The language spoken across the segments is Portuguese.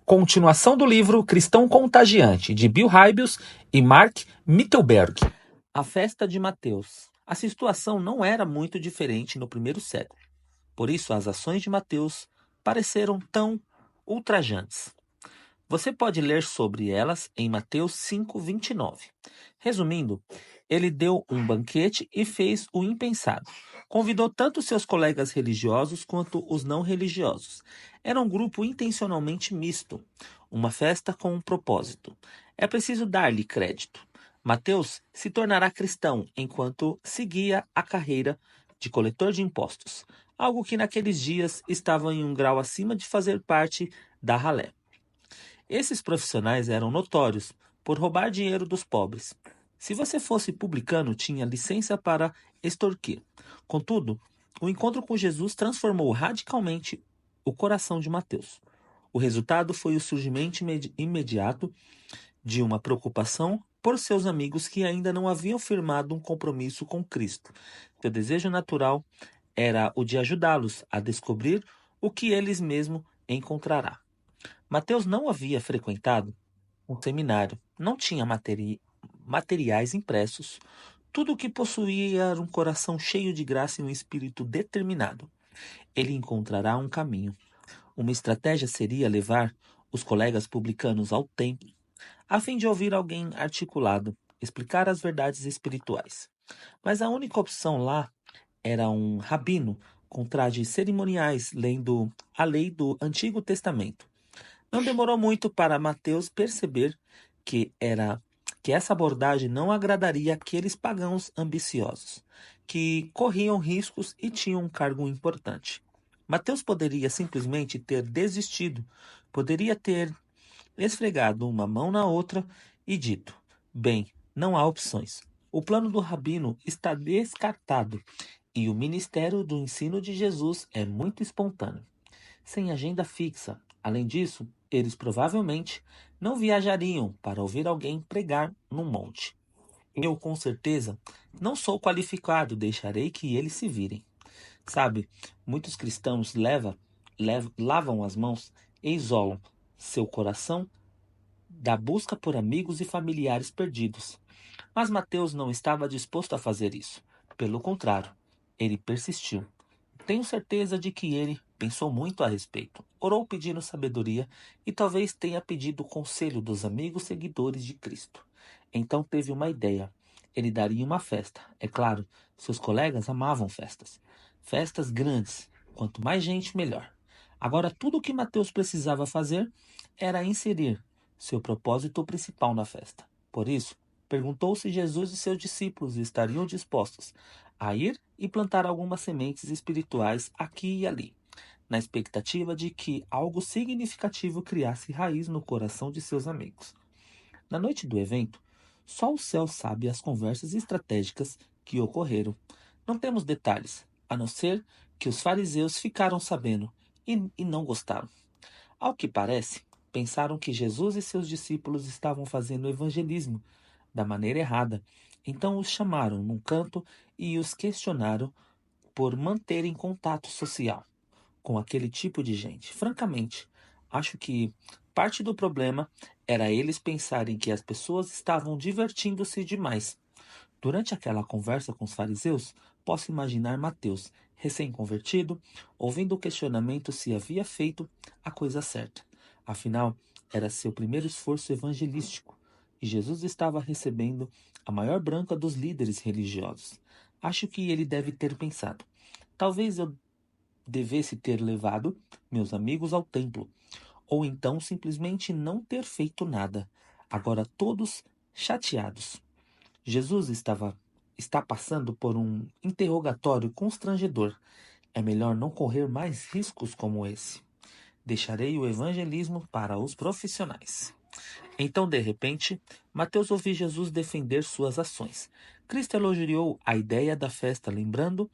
Continuação do livro Cristão Contagiante, de Bill Hybels e Mark Mittelberg. A festa de Mateus. A situação não era muito diferente no primeiro século. Por isso, as ações de Mateus pareceram tão ultrajantes. Você pode ler sobre elas em Mateus 5:29. Resumindo, ele deu um banquete e fez o impensado. Convidou tanto seus colegas religiosos quanto os não religiosos. Era um grupo intencionalmente misto, uma festa com um propósito. É preciso dar-lhe crédito. Mateus se tornará cristão enquanto seguia a carreira de coletor de impostos, algo que naqueles dias estava em um grau acima de fazer parte da ralé. Esses profissionais eram notórios por roubar dinheiro dos pobres. Se você fosse publicano, tinha licença para extorquir. Contudo, o encontro com Jesus transformou radicalmente o coração de Mateus. O resultado foi o surgimento imediato de uma preocupação por seus amigos que ainda não haviam firmado um compromisso com Cristo. Seu desejo natural era o de ajudá-los a descobrir o que eles mesmos encontrará. Mateus não havia frequentado um seminário, não tinha materiais impressos. Tudo o que possuía era um coração cheio de graça e um espírito determinado. Ele encontrará um caminho. Uma estratégia seria levar os colegas publicanos ao templo, a fim de ouvir alguém articulado explicar as verdades espirituais. Mas a única opção lá era um rabino com trajes cerimoniais lendo a lei do Antigo Testamento. Não demorou muito para Mateus perceber que essa abordagem não agradaria aqueles pagãos ambiciosos, que corriam riscos e tinham um cargo importante. Mateus poderia simplesmente ter desistido, poderia ter esfregado uma mão na outra e dito: bem, não há opções. O plano do rabino está descartado e o ministério do ensino de Jesus é muito espontâneo, sem agenda fixa. Além disso, eles provavelmente não viajariam para ouvir alguém pregar num monte. Eu, com certeza, não sou qualificado, deixarei que eles se virem. Sabe, muitos cristãos lavam as mãos e isolam seu coração da busca por amigos e familiares perdidos. Mas Mateus não estava disposto a fazer isso. Pelo contrário, ele persistiu. Tenho certeza de que ele pensou muito a respeito, orou pedindo sabedoria e talvez tenha pedido o conselho dos amigos seguidores de Cristo. Então teve uma ideia. Ele daria uma festa. É claro, seus colegas amavam festas. Festas grandes. Quanto mais gente, melhor. Agora, tudo o que Mateus precisava fazer era inserir seu propósito principal na festa. Por isso, perguntou se Jesus e seus discípulos estariam dispostos a ir e plantar algumas sementes espirituais aqui e ali, na expectativa de que algo significativo criasse raiz no coração de seus amigos. Na noite do evento, só o céu sabe as conversas estratégicas que ocorreram. Não temos detalhes, a não ser que os fariseus ficaram sabendo e não gostaram. Ao que parece, pensaram que Jesus e seus discípulos estavam fazendo evangelismo da maneira errada. Então os chamaram num canto e os questionaram por manterem contato social com aquele tipo de gente. Francamente, acho que parte do problema era eles pensarem que as pessoas estavam divertindo-se demais. Durante aquela conversa com os fariseus, posso imaginar Mateus, recém-convertido, ouvindo o questionamento se havia feito a coisa certa. Afinal, era seu primeiro esforço evangelístico e Jesus estava recebendo a maior branca dos líderes religiosos. Acho que ele deve ter pensado: talvez eu devesse ter levado meus amigos ao templo, ou então simplesmente não ter feito nada. Agora todos chateados. Jesus está passando por um interrogatório constrangedor. É melhor não correr mais riscos como esse. Deixarei o evangelismo para os profissionais. Então, de repente, Mateus ouviu Jesus defender suas ações. Cristo elogiou a ideia da festa, lembrando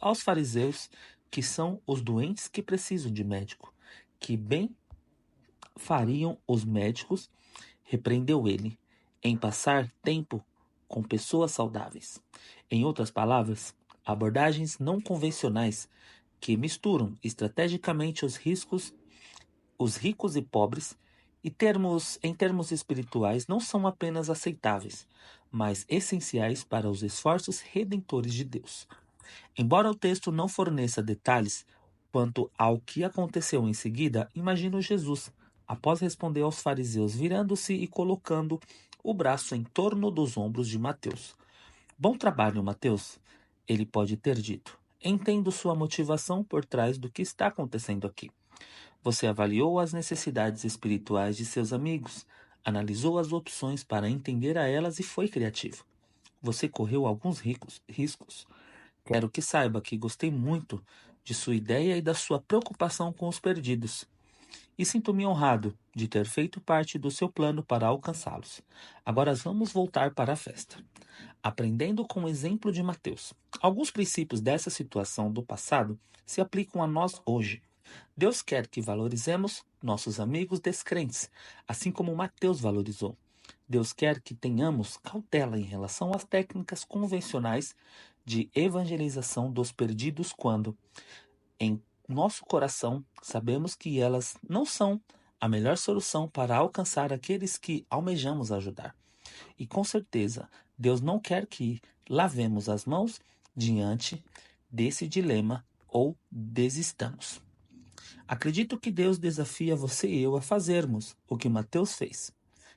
aos fariseus que são os doentes que precisam de médico. Que bem fariam os médicos, repreendeu ele, em passar tempo com pessoas saudáveis. Em outras palavras, abordagens não convencionais que misturam estrategicamente os ricos e pobres Em termos espirituais, não são apenas aceitáveis, mas essenciais para os esforços redentores de Deus. Embora o texto não forneça detalhes quanto ao que aconteceu em seguida, imagino Jesus, após responder aos fariseus, virando-se e colocando o braço em torno dos ombros de Mateus. Bom trabalho, Mateus, ele pode ter dito. Entendo sua motivação por trás do que está acontecendo aqui. Você avaliou as necessidades espirituais de seus amigos, analisou as opções para entender a elas e foi criativo. Você correu alguns riscos. Quero que saiba que gostei muito de sua ideia e da sua preocupação com os perdidos. E sinto-me honrado de ter feito parte do seu plano para alcançá-los. Agora vamos voltar para a festa. Aprendendo com o exemplo de Mateus. Alguns princípios dessa situação do passado se aplicam a nós hoje. Deus quer que valorizemos nossos amigos descrentes, assim como Mateus valorizou. Deus quer que tenhamos cautela em relação às técnicas convencionais de evangelização dos perdidos quando, em nosso coração, sabemos que elas não são a melhor solução para alcançar aqueles que almejamos ajudar. E com certeza, Deus não quer que lavemos as mãos diante desse dilema ou desistamos. Acredito que Deus desafia você e eu a fazermos o que Mateus fez.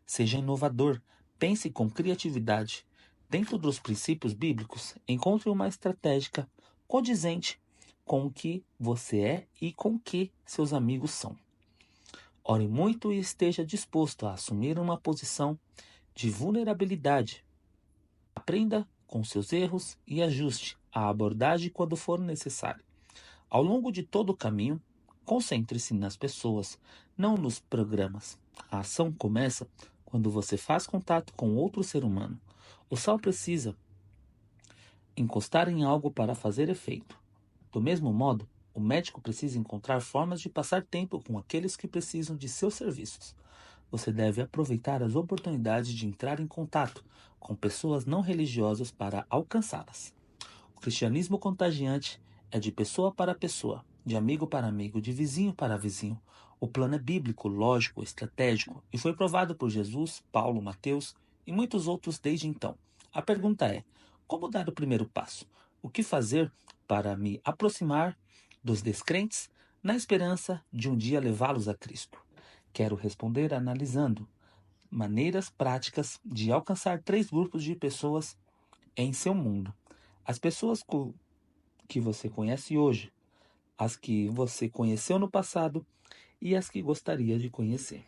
Seja inovador, pense com criatividade. Dentro dos princípios bíblicos, encontre uma estratégia condizente com o que você é e com o que seus amigos são. Ore muito e esteja disposto a assumir uma posição de vulnerabilidade. Aprenda com seus erros e ajuste a abordagem quando for necessário. Ao longo de todo o caminho, concentre-se nas pessoas, não nos programas. A ação começa quando você faz contato com outro ser humano. O sal precisa encostar em algo para fazer efeito. Do mesmo modo, o médico precisa encontrar formas de passar tempo com aqueles que precisam de seus serviços. Você deve aproveitar as oportunidades de entrar em contato com pessoas não religiosas para alcançá-las. O cristianismo contagiante é de pessoa para pessoa, de amigo para amigo, de vizinho para vizinho. O plano é bíblico, lógico, estratégico e foi provado por Jesus, Paulo, Mateus e muitos outros desde então. A pergunta é: como dar o primeiro passo? O que fazer para me aproximar dos descrentes na esperança de um dia levá-los a Cristo? Quero responder analisando maneiras práticas de alcançar 3 grupos de pessoas em seu mundo. As pessoas que você conhece hoje, as que você conheceu no passado e as que gostaria de conhecer.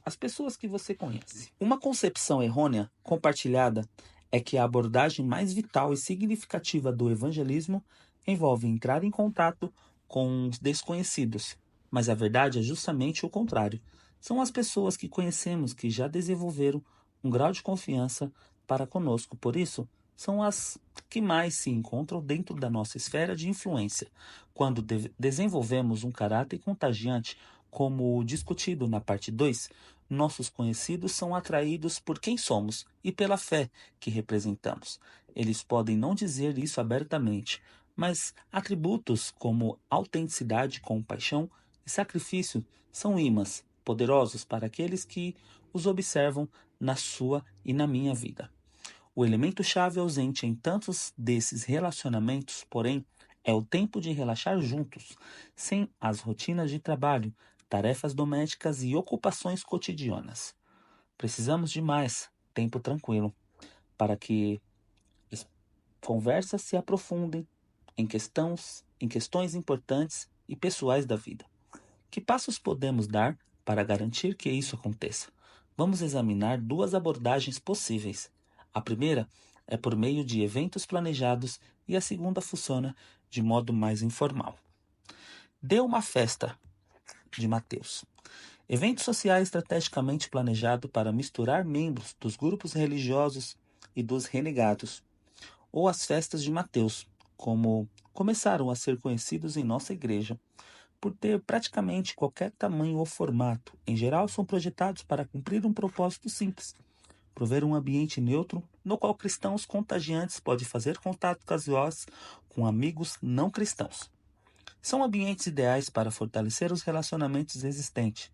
As pessoas que você conhece. Uma concepção errônea compartilhada é que a abordagem mais vital e significativa do evangelismo envolve entrar em contato com os desconhecidos. Mas a verdade é justamente o contrário. São as pessoas que conhecemos que já desenvolveram um grau de confiança para conosco. Por isso, são as que mais se encontram dentro da nossa esfera de influência. Quando desenvolvemos um caráter contagiante, como discutido na parte 2, nossos conhecidos são atraídos por quem somos e pela fé que representamos. Eles podem não dizer isso abertamente, mas atributos como autenticidade, compaixão e sacrifício são ímãs poderosos para aqueles que os observam na sua e na minha vida. O elemento-chave ausente em tantos desses relacionamentos, porém, é o tempo de relaxar juntos, sem as rotinas de trabalho, tarefas domésticas e ocupações cotidianas. Precisamos de mais tempo tranquilo para que as conversas se aprofundem em questões importantes e pessoais da vida. Que passos podemos dar para garantir que isso aconteça? Vamos examinar 2 abordagens possíveis. A primeira é por meio de eventos planejados e a segunda funciona de modo mais informal. Dê uma festa de Mateus. Evento social estrategicamente planejado para misturar membros dos grupos religiosos e dos renegados, ou as festas de Mateus, como começaram a ser conhecidos em nossa igreja, por ter praticamente qualquer tamanho ou formato. Em geral, são projetados para cumprir um propósito simples: prover um ambiente neutro no qual cristãos contagiantes podem fazer contato casuais com amigos não cristãos. São ambientes ideais para fortalecer os relacionamentos existentes,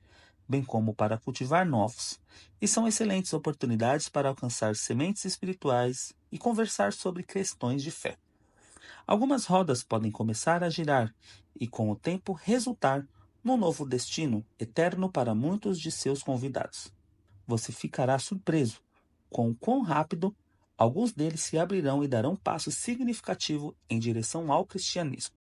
bem como para cultivar novos, e são excelentes oportunidades para alcançar sementes espirituais e conversar sobre questões de fé. Algumas rodas podem começar a girar e, com o tempo, resultar num novo destino eterno para muitos de seus convidados. Você ficará surpreso com o quão rápido alguns deles se abrirão e darão um passo significativo em direção ao cristianismo.